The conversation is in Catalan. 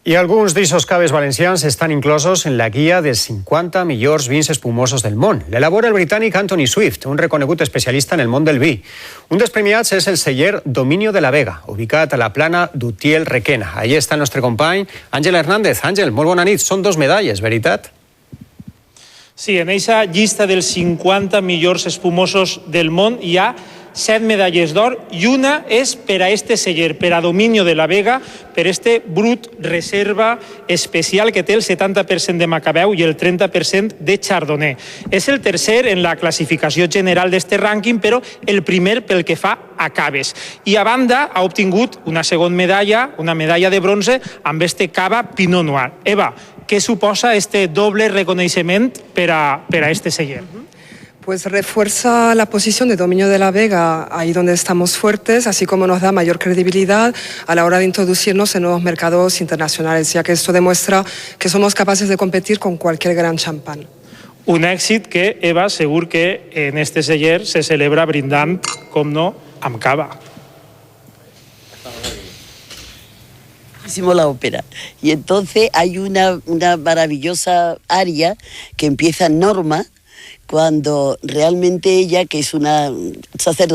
I alguns d'eixos caves valencians estan inclosos en la guia dels 50 millors vins espumosos del món. L'elabora el britànic Anthony Swift, un reconegut especialista en el món del vi. Un dels premiats és el celler Dominio de la Vega, ubicat a la plana d'Utiel-Requena. Allí està el nostre company Àngel Hernández. Àngel, molt bona nit. Són 2 medalles, veritat? Sí, en aquesta llista dels 50 millors espumosos del món hi ha 7 medalles d'or i una és per a este celler, per a Dominio de la Vega, per este brut reserva especial que té el 70% de Macabeu i el 30% de Chardonnay. És el tercer en la classificació general d'este rànquing, però el primer pel que fa a caves. I a banda ha obtingut una segona medalla, una medalla de bronze, amb este cava Pinot Noir. Eva, què suposa este doble reconeixement per a este celler? Pues refuerza la posición de Dominio de la Vega ahí donde estamos fuertes, así como nos da mayor credibilidad a la hora de introducirnos en nuevos mercados internacionales, ya que esto demuestra que somos capaces de competir con cualquier gran champán. Un èxit que, Eva, segur que en este celler se celebra brindant, com no, amb cava. La ópera. Y entonces hay una maravillosa aria que empieza Norma, cuando realmente ella, que es una sacerdotisa,